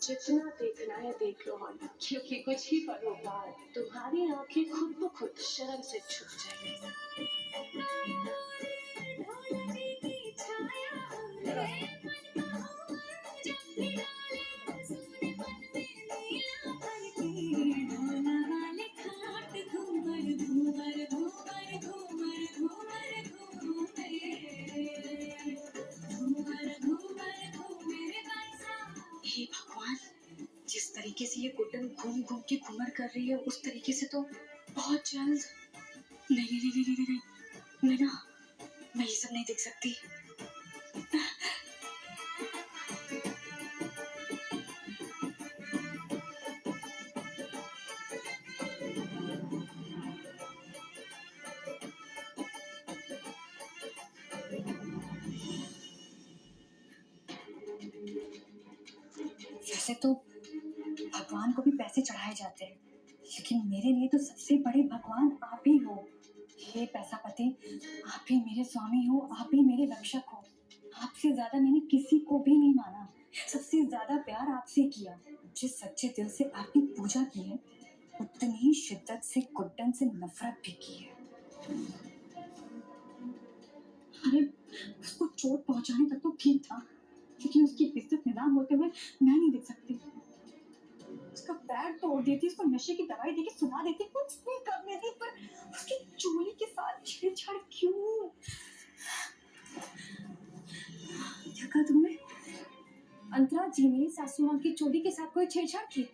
जितना देखना है देख लो मोना, क्योंकि कुछ ही पलों बाद तुम्हारी आंखें खुद ब खुद शर्म से झुक जाएंगी। हे भगवान, जिस तरीके से ये गुड्डन घूम घूम के घूमर कर रही है उस तरीके से तो बहुत जल्द। नहीं नहीं नहीं नहीं नहीं नहीं, मैं ना, मैं ये सब नहीं देख सकती। वैसे तो भगवान को भी पैसे चढ़ाए जाते हैं, लेकिन मेरे लिए तो सबसे बड़े भगवान आप ही हो। हे पैसापति, आप ही मेरे स्वामी हो, आप ही मेरे रक्षक हो। आपसे ज्यादा मैंने किसी को भी नहीं माना, सबसे ज्यादा प्यार आपसे किया। जिस सच्चे दिल से आपकी पूजा की है, उतनी ही शिद्दत से गुड्डन से नफरत भी की है। अरे, उसको चोट पहुंचाने तक तो ठीक था, लेकिन उसकी इज्जत नीलाम होते हुए मैं नहीं देख सकती। उसका पैर तोड़ देती, उसको नशे की दवाई देके सुला देती, कुछ नहीं कर लेती, पर उसकी चोली के साथ छेड़छाड़ क्यों? क्या कहा तुमने? अंतरा जी ने सासू माँ की चोली के साथ कोई छेड़छाड़ की?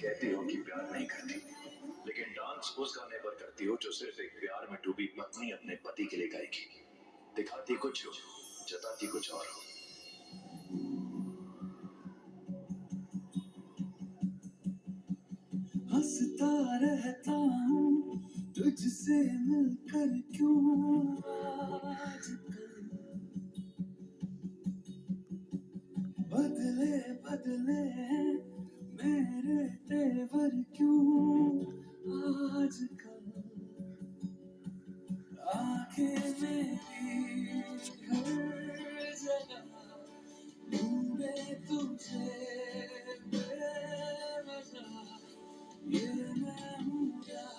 कहती हो कि प्यार नहीं करती, लेकिन डांस उस गाने पर करती हो जो सिर्फ एक प्यार में डूबी पत्नी अपने पति के लिए गाएगी। दिखाती कुछ हो, जताती कुछ और हो। हंसता रहता हूँ तुझसे मिलकर क्यों आजकल, बदले बदले मेरे तेवर क्यों आजकल, आंखें मेरी हर जगह ढूंढे तुझे बेवजह, ये मैं हूँ या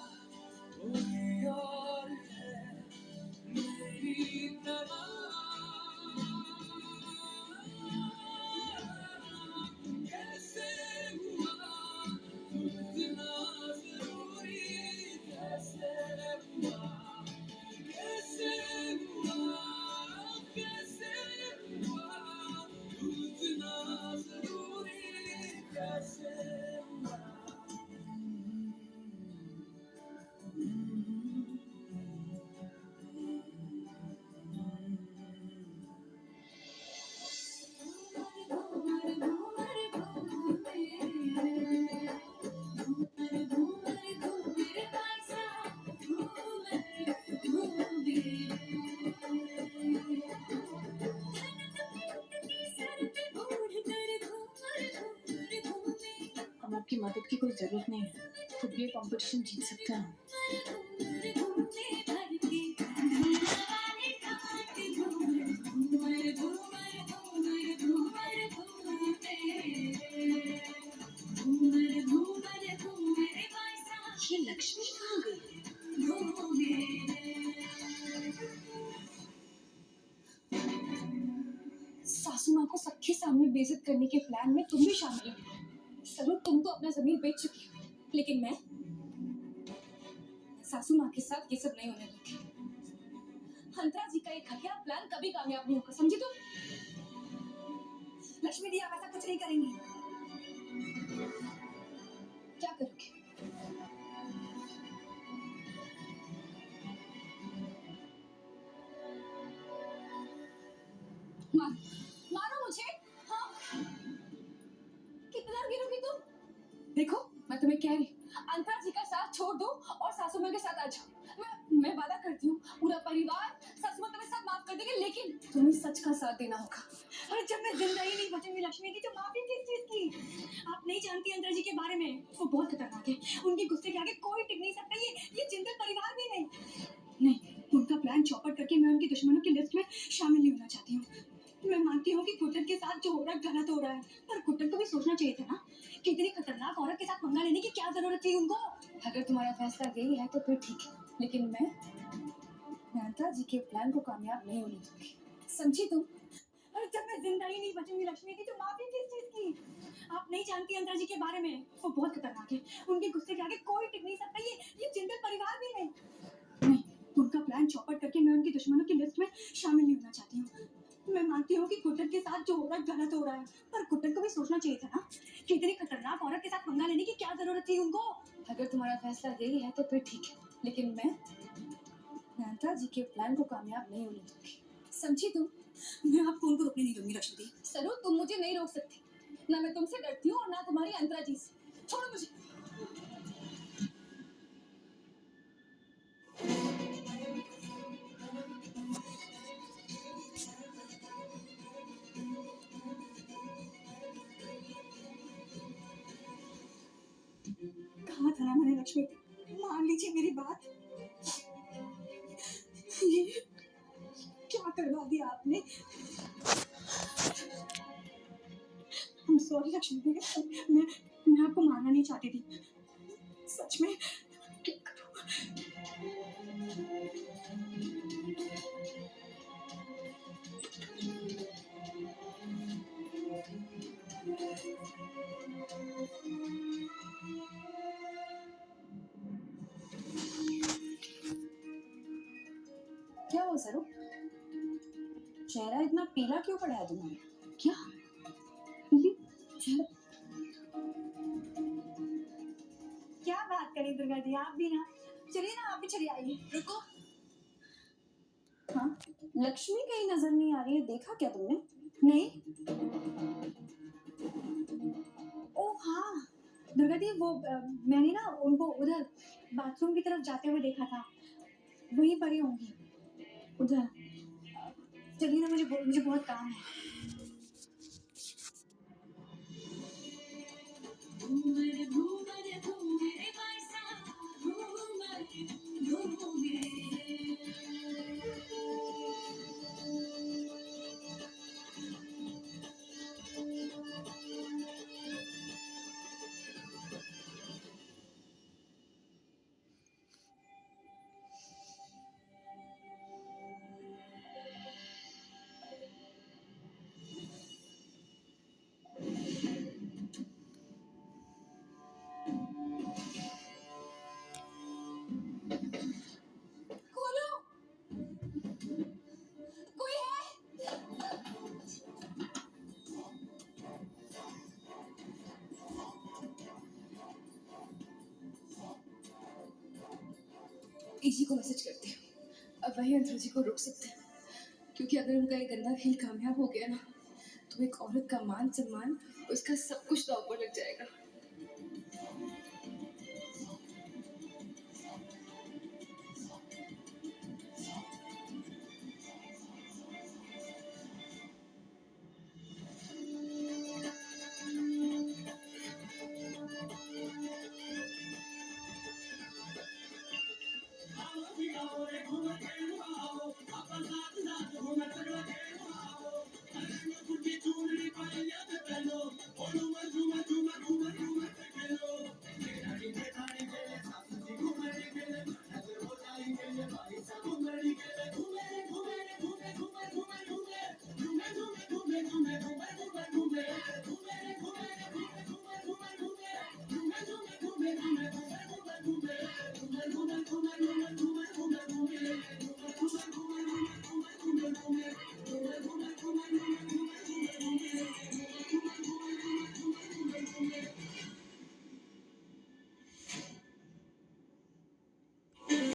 कोई और है मेरी तरह। कैसे हुआ तू इतना जरूरी, कैसे हुआ, कैसे हुआ, कैसे हुआ तू इतना जरूरी, कैसे हुआ। अब आपकी मदद की कोई जरूरत नहीं है, खुद भी ये कंपटीशन जीत सकते हैं। ये लक्ष्मी कहाँ गई? सासू माँ को सबके सामने बेइज्जत करने के प्लान में तुम भी शामिल हो। चलो, तुम तो अपना जमीन बेच चुकी हो, लेकिन मैं सासू माँ के साथ ये सब नहीं होने दूंगी। अंतरा जी का एक घटिया प्लान कभी कामयाब नहीं होगा, समझी तुम? लक्ष्मी दी, आप ऐसा कुछ नहीं करेंगी। क्या करोगे? मार, मारो मुझे। हाँ, कितना गिरोगी तुम? देखो, मैं तुम्हें कह रही हूँ, अंतरा जी का साथ छोड़ दो और सासू माँ के साथ आ जाओ। मैं वादा करती हूँ, पूरा परिवार सासू माँ तुम्हें सब माफ कर देंगे, लेकिन तुम्हें सच का साथ देना होगा। अरे जब मैं जिंदा ही नहीं बचूंगी लक्ष्मी की, तो माफी किस चीज की? आप नहीं जानती अंतरा जी के बारे में, वो बहुत खतरनाक है। उनके गुस्से के आगे कोई टिक नहीं सकता। ये जिंदल परिवार भी नहीं। नहीं, उनका प्लान चौपट करके मैं उनकी दुश्मनों की लिस्ट में शामिल नहीं होना चाहती हूँ। मैं मानती हूँ कि कुदरत के साथ जो हो रहा है गलत हो रहा है, पर कुदरत को भी सोचना चाहिए था ना कि इतनी खतरनाक औरत के साथ पंगा लेने की क्या जरूरत थी उनको। अगर तुम्हारा फैसला यही है तो फिर ठीक है, लेकिन मैं अंतरा जी के प्लान को कामयाब नहीं होने दूंगी, समझी तुम? अरे जब मैं जिंदा ही नहीं बचूंगी लक्ष्मी की, तो माफी किस चीज की? आप नहीं जानती अंतरा जी के बारे में, वो बहुत खतरनाक है। उनके गुस्से के आगे कोई टिक नहीं सकता। ये जिंदल परिवार भी नहीं। नहीं, उनका प्लान चौपट करके मैं उनकी दुश्मनों की लिस्ट में शामिल नहीं होना चाहती हूँ। मैं मानती हूँ कि कुदरत के साथ जो हो रहा है गलत हो रहा है, पर कुदरत को भी सोचना चाहिए था ना कि इतनी खतरनाक औरत के साथ पंगा लेने की क्या जरूरत थी उनको। अगर तुम्हारा फैसला यही है तो फिर ठीक है, लेकिन मैं अंतरा जी के प्लान को कामयाब नहीं होने दूंगी, समझी तुम? मैं आपको उनको रोकने नहीं दूंगी रश्मि। सरू, तुम मुझे नहीं रोक सकती। ना मैं तुमसे डरती हूँ और ना तुम्हारी अंतरा जी से। छोड़ो मुझे। कहा था ना मैंने लक्ष्मी, मान लीजिए मेरी बात। ये क्या करवा दिया आपने? सॉरी लक्ष्मी, मैं आपको मारना नहीं चाहती थी, सच में। क्या करूं? क्या हुआ सरू? चेहरा इतना पीला क्यों पड़ा है तुम्हारा? क्या? ये चेहरा? क्या बात करें दुर्गा जी, आप भी ना। चलिए ना, आप भी चलिए, आइए। रुको। हाँ, लक्ष्मी कहीं नजर नहीं आ रही है, देखा क्या तुमने? नहीं। ओ हाँ, दुर्गा जी, वो मैंने ना उनको उधर बाथरूम की तरफ जाते हुए देखा था। वहीं पर ही होंगी, उधर। चलिए ना, मुझे बहुत काम है। खोलो, कोई है? इसी को मैसेज करती हूँ, अब वही अंतरा जी को रोक सकते हैं, क्योंकि अगर उनका ये गंदा खेल कामयाब हो गया ना, तो एक औरत का मान सम्मान, उसका सब कुछ दांव पर लग जाएगा।